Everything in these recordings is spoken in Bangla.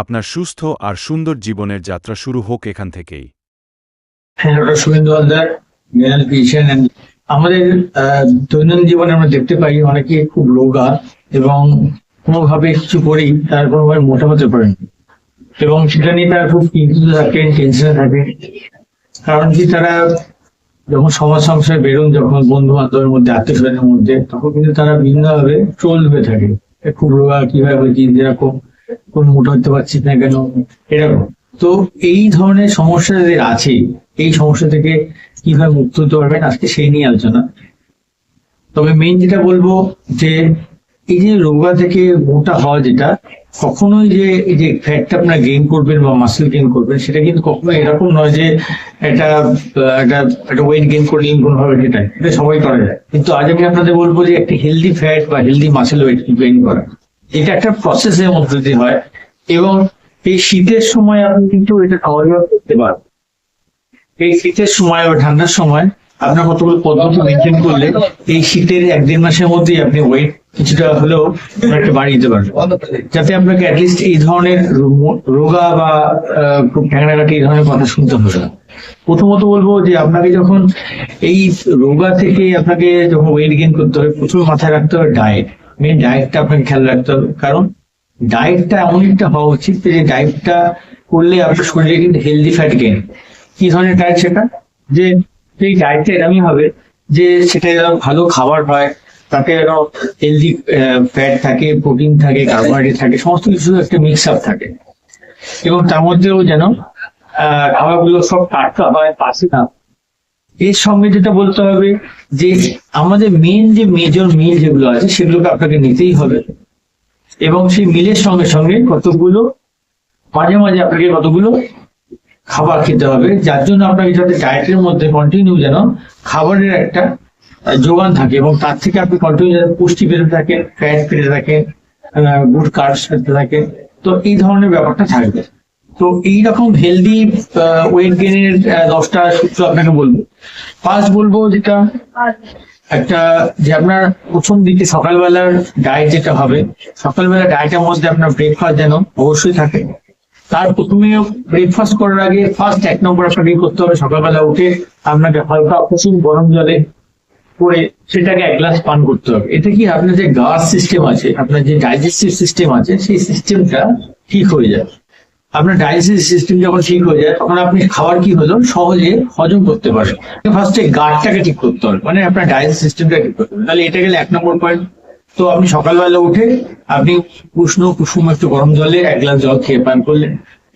আপনার সুস্থ আর সুন্দর জীবনের যাত্রা শুরু হোক এখান থেকেই। হ্যাঁ, ওটা শুভেন্দু হালদার, মেনাল ফিজিশিয়ান। আমাদের দৈনন্দিন জীবনে আমরা দেখতে পাই অনেকে খুব রোগা এবং কোনোভাবে কিছু করেই তার কোনোভাবে মোটা হতে পারেন, এবং সেটা নিয়ে তারা খুব চিন্তিত থাকেন, টেনশনে থাকেন। কারণ কি, তারা যখন সমাজ সংসারে বেরোন, যখন বন্ধু বান্ধবের মধ্যে, আত্মীয় স্বজনের মধ্যে, তখন কিন্তু তারা বিভিন্নভাবে ট্রোল হয়ে থাকে। এ খুব রোগা, কিভাবে হয়েছিস, যেরকম কোন মোটা হতে পারছিস না কেন, এরকম। তো এই ধরনের সমস্যা যাদের আছে, এই সমস্যা থেকে কিভাবে মুক্ত হতে পারবেন, আজকে সেই নিয়ে আলোচনা। তবে মেইন যেটা বলবো, যে এই যে রোগা থেকে মোটা হওয়া, যেটা কখনোই যে এই যে ফ্যাটটা আপনার গেইন করবেন বা মাসেল গেইন করবেন, সেটা কিন্তু কখনো এরকম নয় যে এটা একটা একটা ওয়েট গেইন করে নিন কোনোভাবে, এটা সবাই করা যায়। কিন্তু আজ আমি আপনাদের বলবো যে একটা হেলদি ফ্যাট বা হেলদি মাসেল ওয়েট গেইন করা, এটা একটা প্রসেসের মধ্যে দিয়ে হয়। এবং এই শীতের সময় আপনি কিন্তু এটা খাওয়া দাওয়া করতে পারবেন। এই শীতের সময় বা ঠান্ডার সময় আপনার কতগুলো পদ্ধতি মেনটেন করলে এই শীতের 1-1.5 মাসের মধ্যেই আপনি ওয়েট কিছুটা হলেও একটা বাড়িয়ে দিতে পারবেন, যাতে আপনাকে অ্যাটলিস্ট এই ধরনের রোগা বা খুব ঠ্যাংরাঘাটি এই ধরনের কথা শুনতে হবে না। প্রথমত বলবো যে আপনাকে যখন এই রোগা থেকে আপনাকে যখন ওয়েট গেইন করতে হবে, প্রথমে মাথায় রাখতে হবে ডায়েট। মেন ডায়েটটা আপনাকে খেয়াল রাখতে হবে, কারণ ডায়েটটা এমন একটা হওয়া উচিত যে ডায়েটটা করলে আপনার শরীরে কিন্তু হেলদি ফ্যাট গেইন। কি ধরনের ডায়েট সেটা? যে এই ডায়েটটা এরকমই হবে যে সেটা যেন ভালো খাবার হয়, তাতে যেন হেলদি ফ্যাট থাকে, প্রোটিন থাকে, কার্বোহাইড্রেট থাকে, সমস্ত কিছু একটা মিক্স আপ থাকে। এবং তার মধ্যেও যেন খাবারগুলো সব টাটকা হয়, পাশে না। এর সঙ্গে যেটা বলতে হবে যে আমাদের মেন যে মেজর মিল যেগুলো আছে, সেগুলোকে আপনাকে নিতেই হবে। এবং সেই মিলের সঙ্গে সঙ্গে কতগুলো মাঝে মাঝে আপনাকে কতগুলো খাবার খেতে হবে, যার জন্য আপনাকে যাতে ডায়েটের মধ্যে কন্টিনিউ যেন খাবারের একটা যোগান থাকে, এবং তার থেকে আপনি কন্টিনিউ যেন পুষ্টি পেতে থাকেন, ফ্যাট পেতে থাকেন, গুড কার্বস পেতে থাকেন। তো এই ধরনের ব্যাপারটা থাকবে। তো এইরকম হেলদি ওয়েট গেইনের 10টা সূত্র আপনাকে বলবো। ফার্স্ট বলবো যেটা একটা, যে আপনার প্রথম দিকে সকালবেলার ডায়েট যেটা হবে, সকালবেলা ডায়েটের মধ্যে আপনার ব্রেকফাস্ট যেন অবশ্যই থাকে। তার প্রথমে ব্রেকফাস্ট করার আগে ফার্স্ট 1 নম্বর আপনাকে করতে হবে, সকালবেলা উঠে আপনাকে হালকা কুসুম গরম জলে করে সেটাকে 1 গ্লাস পান করতে হবে। এতে কি, আপনার যে গাস সিস্টেম আছে, আপনার যে ডাইজেস্টিভ সিস্টেম আছে, সেই সিস্টেমটা ঠিক হয়ে যায়। আপনার ডাইজেস্টিভ সিস্টেম যখন ঠিক হয়ে যায়, তখন আপনি খাবার কি হলো সহজে হজম করতে পারেন। ফার্স্টে গাটটাকে ঠিক করতে হবে, মানে আপনার ডাইজেস্টিভ সিস্টেমটা ঠিক করতে হবে। তাহলে এটা গেলে 1 নম্বর পয়েন্ট। তো আপনি সকালবেলা উঠে আপনি উষ্ণ কুসুম একটু গরম জলে 1 গ্লাস জল খেয়ে পান করলেন,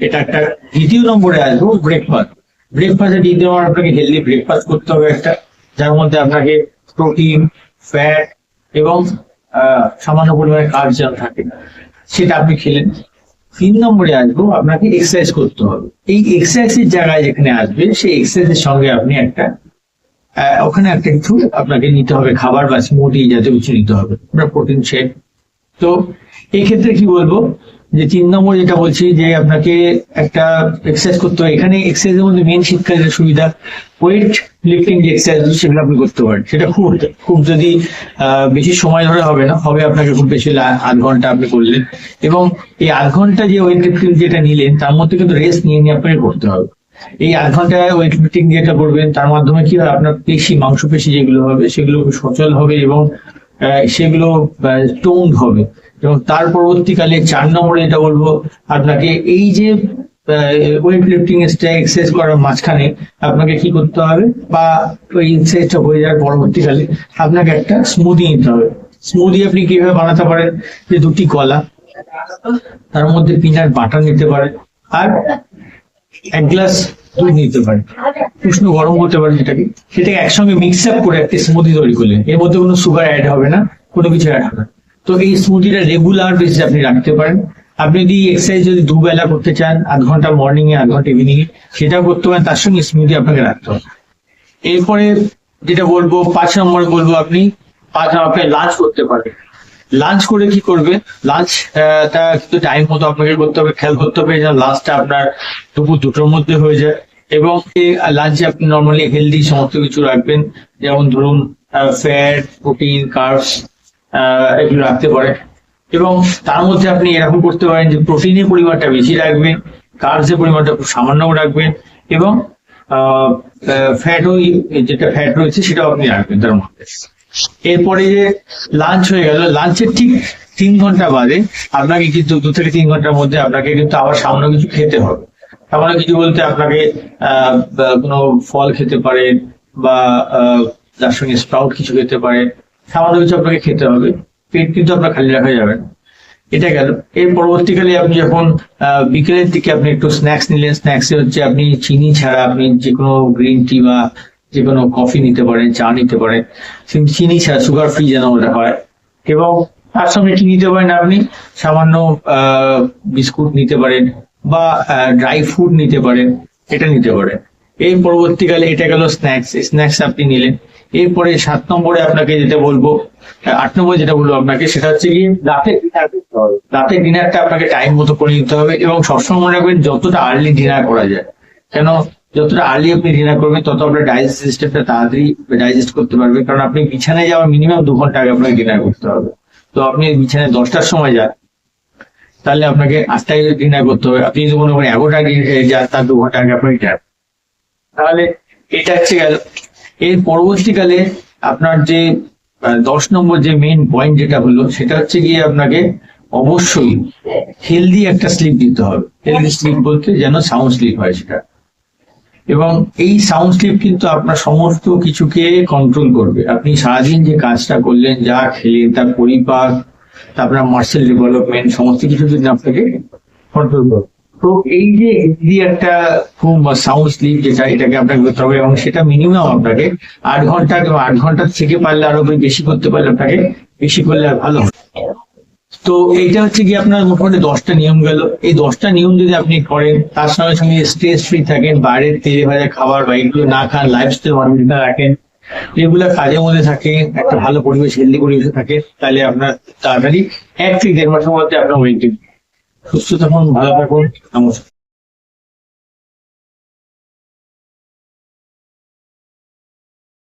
এটা একটা। দ্বিতীয় নম্বরে আসবো ব্রেকফাস্ট। ব্রেকফাস্টে দ্বিতীয় নম্বর আপনাকে হেলদি ব্রেকফাস্ট করতে হবে একটা, যার মধ্যে আপনাকে প্রোটিন, ফ্যাট এবং সামান্য পরিমাণে কার্বস যেন থাকে, সেটা আপনি খেলেন। 3 নম্বরে আসবো, আপনাকে এক্সারসাইজ করতে হবে। এই এক্সারসাইজের জায়গায় যেখানে আসবে, সেই এক্সারসাইজের সঙ্গে আপনি একটা ওখানে একটা কিছু আপনাকে নিতে হবে, খাবার বা স্মুদি জাতীয় কিছু নিতে হবে, প্রোটিন শেক। তো এই ক্ষেত্রে কি বলবো, যে 3 নম্বর যেটা বলছি, যে আপনাকে একটা এক্সারসাইজ করতে হবে। এখানে এক্সারসাইজের মধ্যে মেন শীতকালের সুবিধা, ওয়েট লিফটিং যে এক্সারসাইজ, সেগুলো আপনি করতে পারেন। সেটা খুব খুব যদি বেশি সময় ধরে হবে না, হবে আপনাকে খুব বেশি 8 ঘন্টা আপনি করলেন, এবং এই 8 ঘন্টা যে ওয়েট লিফটিং যেটা নিলেন, তার মধ্যে কিন্তু রেস্ট নিয়ে নিয়ে আপনাকে করতে হবে। এই 8 ঘন্টায় ওয়েট লিফটিং যেটা করবেন, তার মাধ্যমে কি হয়, আপনার পেশি, মাংসপেশি যেগুলো হবে, সেগুলো সচল হবে এবং সেগুলো টোন হবে। এবং তার পরবর্তীকালে 4 নম্বরে যেটা বলবো, আপনাকে এই যে ওয়েট লিফটিং এক্সারসাইজ করার মাঝখানে আপনাকে কি করতে হবে, বা ওই এক্সারসাইজটা হয়ে যাওয়ার পরবর্তীকালে আপনাকে একটা স্মুদি নিতে হবে। স্মুদি আপনি কিভাবে বানাতে পারেন, যে 2টি কলা, তার মধ্যে পিনাট বাটার নিতে পারেন, আর 1 গ্লাস দুধ নিতে পারেন, উষ্ণ গরম করতে পারেন সেটাকে একসঙ্গে মিক্স আপ করে একটা স্মুদি তৈরি করলেন। এর মধ্যে কোনো সুগার অ্যাড হবে না, কোনো কিছু অ্যাড হবে না। তো এই স্মুদিটা রেগুলার বেসিসে আপনি রাখতে পারেন। আপনি যদি এক্সারসাইজ যদি 2 বেলা করতে চান, 8 ঘন্টা মর্নিং এ, 8 ঘন্টা ইভিনিং এ, সেটাও করতে পারেন, তার সঙ্গে স্মুদি আপনাকে রাখতে হবে। এরপরে যেটা বলবো, 5 নম্বরে বলবো, আপনি লাঞ্চ করতে পারেন। লাঞ্চ করে কি করবে, লাঞ্চ টা কিন্তু টাইম মতো আপনাকে করতে হবে, খেয়াল করতে হবে যেন লাঞ্চটা আপনার দুপুর 2টোর মধ্যে হয়ে যায়। এবং লাঞ্চে আপনি নর্মালি হেলদি সমস্ত কিছু রাখবেন, যেমন ধরুন ফ্যাট, প্রোটিন, কার্বস, এগুলো রাখতে পারে। এবং তার মধ্যে আপনি এরকম করতে পারেন যে প্রোটিনের পরিমাণটা বেশি রাখবেন, কার্বসের পরিমাণটা খুব সামান্য রাখবেন, এবং ফ্যাটও, যেটা ফ্যাট রয়েছে সেটাও আপনি রাখবেন তার মধ্যে। এরপরে যে লাঞ্চ হয়ে গেল, লাঞ্চের ঠিক 3 ঘন্টা বাদে আপনাকে কিন্তু 2 থেকে 3 ঘন্টার মধ্যে আপনাকে কিন্তু আবার সামান্য কিছু খেতে হবে। সামান্য কিছু বলতে আপনাকে কোনো ফল খেতে পারেন, বা তার সঙ্গে স্প্রাউট কিছু খেতে পারেন, সামান্য কিছু আপনাকে খেতে হবে। পেট কিন্তু আপনার খালি রাখা যাবে না। এটা গেল। এর পরবর্তীকালে আপনি যখন বিকেলের দিকে আপনি একটু স্ন্যাক্স নিলেন, স্ন্যাক্সে হচ্ছে আপনি চিনি ছাড়া আপনি যে কোনো গ্রিন টি বা যে কোনো কফি নিতে পারেন, চা নিতে পারেন, চিনি ছাড়া, সুগার ফ্রি যেন ওটা হয়। এবং তার সঙ্গে কি নিতে পারেন, আপনি সামান্য বিস্কুট নিতে পারেন, বা ড্রাই ফ্রুট নিতে পারেন, এটা নিতে পারেন। এই পরবর্তীকালে এটা গেল স্ন্যাক্স, স্ন্যাক্স আপনি নিলেন। এরপরে 7 নম্বরে আপনাকে যেটা বলবো, 8 নম্বরে যেটা বলবো আপনাকে, সেটা হচ্ছে কি রাতের ডিনারটা আপনাকে টাইম মতো করে নিতে হবে। এবং সবসময় মনে রাখবেন যতটা আর্লি ডিনার করা যায়, কেন যতটা আর্লি আপনি ডিনার করবেন তত আপনার ডাইজেস্ট সিস্টেমটা তাড়াতাড়ি ডাইজেস্ট করতে পারবে। কারণ আপনি বিছানায় যাওয়ার মিনিমাম 2 ঘন্টা আগে আপনাকে ডিনার করতে হবে। তো আপনি বিছানায় 10টার সময় যান, তাহলে আপনাকে 8টায় ডিনার করতে হবে। আপনি যদি মনে করেন 11টায় যান, তার 2 ঘন্টা আগে আপনাকে ডিনার, তাহলে এটা হচ্ছে গেল। এর পরবর্তীকালে আপনার যে 10 নম্বর যে মেইন পয়েন্ট যেটা হলো, সেটা হচ্ছে গিয়ে আপনাকে অবশ্যই হেলদি একটা স্লিপ দিতে হবে। হেলদি স্লিপ বলতে যেন সাউন্ড স্লিপ হয় সেটা। এবং এই সাউন্ড স্লিপ কিন্তু আপনার সমস্ত কিছুকে কন্ট্রোল করবে। আপনি সারাদিন যে কাজটা করলেন, যা খেলেন, তার পরিপাক, তারপরে মাসেল ডেভেলপমেন্ট, সমস্ত কিছু যদি আপনাকে কন্ট্রোল করবে। তো এই যে হেলদি একটা ঘুম বা সাউন্ড স্লিপ যেটা, এটাকে আপনাকে করতে হবে। এবং সেটা মিনিমাম আপনাকে 8 ঘন্টা, 8 ঘন্টার থেকে পারলে আরো বেশি করতে পারলে আপনাকে বেশি করলে আর ভালো হয়। তো এইটা হচ্ছে কি আপনার মোটামুটি 10টা নিয়ম গেল। এই 10টা নিয়ম যদি আপনি করেন, তার সঙ্গে সঙ্গে স্ট্রেস ফ্রি থাকেন, বাইরের তেলে ভাজা খাবার বা এগুলো না খান, লাইফস্টাইল মানিয়ে রাখেন, রেগুলার কাজের মধ্যে থাকে, একটা ভালো পরিবেশ, হেলদি পরিবেশে থাকে, তাহলে আপনার তাড়াতাড়ি 1 থেকে 1.5 মাসের মধ্যে আপনার ওয়েট সুস্থ থাকুন, ভালো থাকুন। নমস্কার।